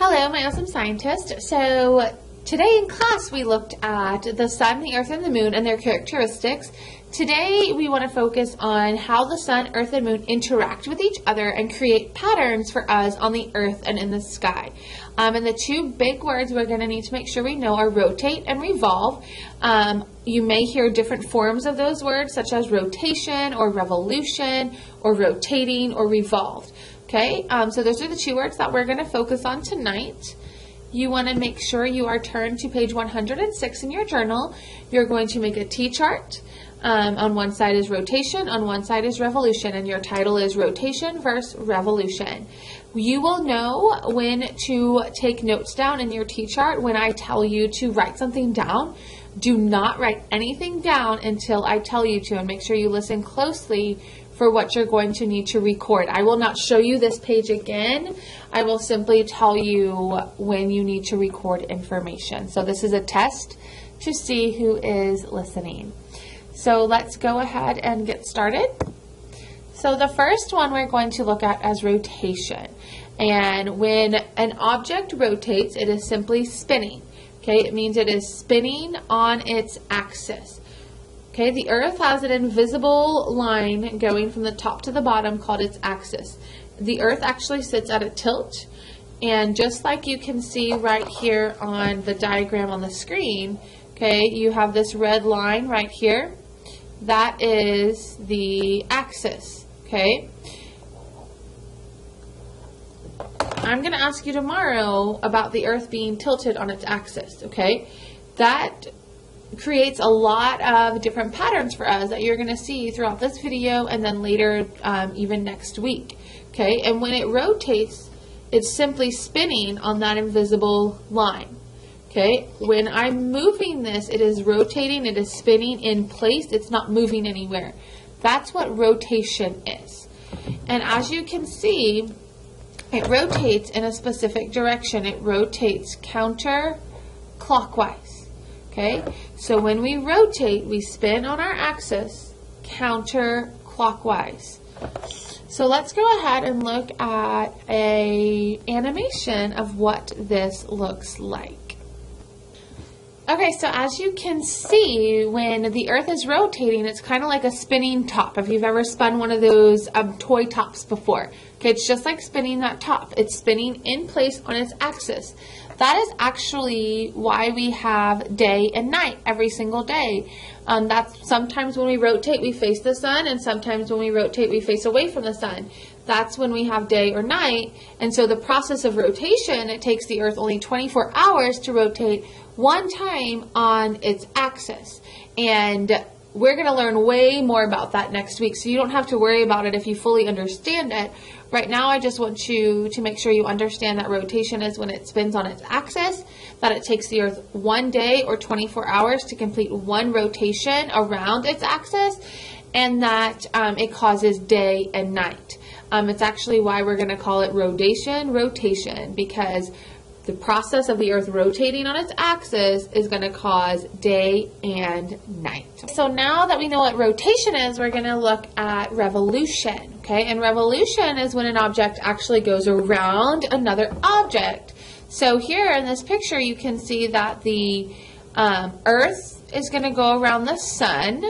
Hello, my awesome scientist. So today in class we looked at the sun, the earth, and the moon and their characteristics. Today we want to focus on how the sun, earth, and moon interact with each other and create patterns for us on the earth and in the sky. And the two big words we're going to need to make sure we know are rotate and revolve. You may hear different forms of those words, such as rotation or revolution or rotating or revolved. Okay, so those are the two words that we're going to focus on tonight. You want to make sure you are turned to page 106 in your journal. You're going to make a T-chart. On one side is rotation, on one side is revolution, and your title is Rotation versus Revolution. You will know when to take notes down in your T-chart when I tell you to write something down. Do not write anything down until I tell you to, and make sure you listen closely for what you're going to need to record. I will not show you this page again. I will simply tell you when you need to record information. So this is a test to see who is listening. So let's go ahead and get started. So the first one we're going to look at as rotation. And when an object rotates, it is simply spinning. Okay, it means it is spinning on its axis. Okay, the earth has an invisible line going from the top to the bottom called its axis. The earth actually sits at a tilt, and just like you can see right here on the diagram on the screen, okay, you have this red line right here. That is the axis, okay? I'm going to ask you tomorrow about the earth being tilted on its axis, okay? That creates a lot of different patterns for us that you're going to see throughout this video and then later even next week, okay? And when it rotates, it's simply spinning on that invisible line, okay? When I'm moving this, it is rotating, it is spinning in place, it's not moving anywhere. That's what rotation is. And as you can see, it rotates in a specific direction. It rotates counterclockwise. Okay, so when we rotate, we spin on our axis counterclockwise. So let's go ahead and look at an animation of what this looks like. Okay, so as you can see, when the earth is rotating, it's kind of like a spinning top. If you've ever spun one of those toy tops before. Okay, it's just like spinning that top. It's spinning in place on its axis. That is actually why we have day and night every single day. That's sometimes when we rotate, we face the sun, and sometimes when we rotate, we face away from the sun. That's when we have day or night. And so the process of rotation, it takes the earth only 24 hours to rotate one time on its axis. And we're going to learn way more about that next week, so you don't have to worry about it if you fully understand it. Right now, I just want you to make sure you understand that rotation is when it spins on its axis, that it takes the earth one day or 24 hours to complete one rotation around its axis, and that it causes day and night. It's actually why we're going to call it rotation, because the process of the earth rotating on its axis is going to cause day and night. So now that we know what rotation is, we're going to look at revolution. Okay, and revolution is when an object actually goes around another object. So here in this picture, you can see that the earth is going to go around the sun,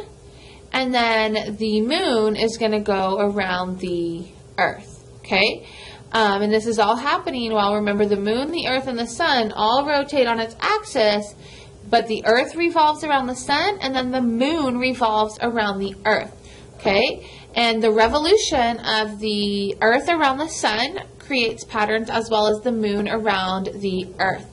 and then the moon is going to go around the earth. Okay. And this is all happening while, remember, the moon, the earth, and the sun all rotate on its axis, but the earth revolves around the sun, and then the moon revolves around the earth, okay? And the revolution of the earth around the sun creates patterns as well as the moon around the earth.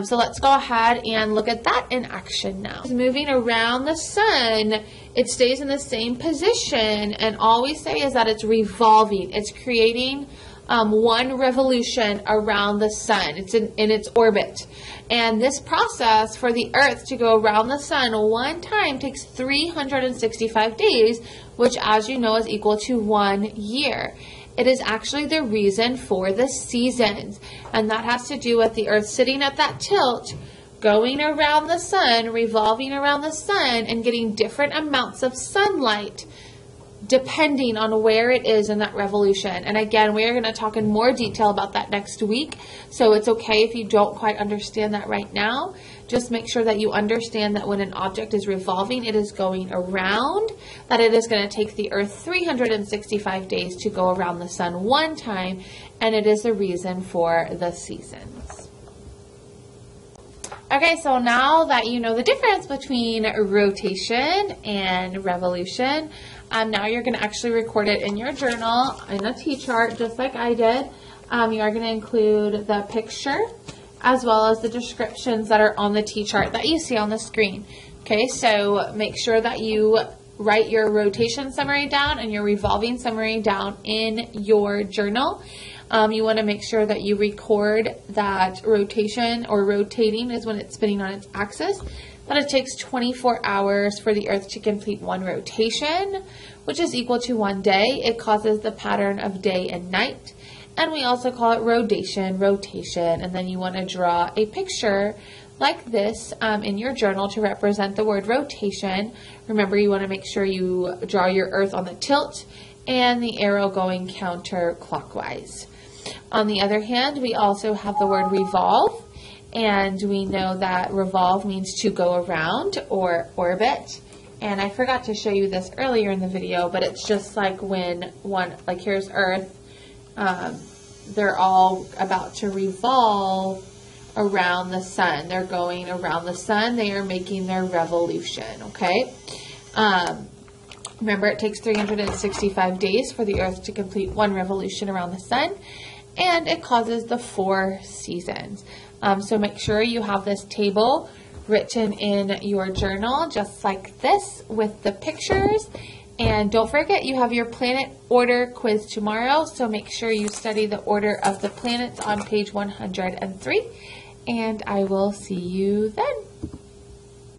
So let's go ahead and look at that in action now. Moving around the sun, it stays in the same position, and all we say is that it's revolving. It's creating one revolution around the sun. It's in its orbit. And this process for the earth to go around the sun one time takes 365 days, which, as you know, is equal to 1 year. It is actually the reason for the seasons, and that has to do with the earth sitting at that tilt, going around the sun, revolving around the sun, and getting different amounts of sunlight depending on where it is in that revolution. And again, we are going to talk in more detail about that next week. So it's okay if you don't quite understand that right now. Just make sure that you understand that when an object is revolving, it is going around, that it is going to take the Earth 365 days to go around the sun one time, and it is the reason for the seasons. Okay, so now that you know the difference between rotation and revolution, now you're going to actually record it in your journal in a T-chart, just like I did. You are going to include the picture as well as the descriptions that are on the T-chart that you see on the screen. Okay, so make sure that you write your rotation summary down and your revolving summary down in your journal. You want to make sure that you record that rotation, or rotating is when it's spinning on its axis, that it takes 24 hours for the Earth to complete one rotation, which is equal to 1 day. It causes the pattern of day and night. And we also call it rotation, and then you want to draw a picture like this in your journal to represent the word rotation. Remember, you want to make sure you draw your Earth on the tilt and the arrow going counterclockwise. On the other hand, we also have the word revolve, and we know that revolve means to go around or orbit. And I forgot to show you this earlier in the video, but it's just like when like here's Earth, they're all about to revolve around the sun. They're going around the sun. They are making their revolution, okay? Remember, it takes 365 days for the Earth to complete one revolution around the sun, and it causes the 4 seasons. So make sure you have this table written in your journal just like this with the pictures. And don't forget, you have your planet order quiz tomorrow, so make sure you study the order of the planets on page 103. And I will see you then.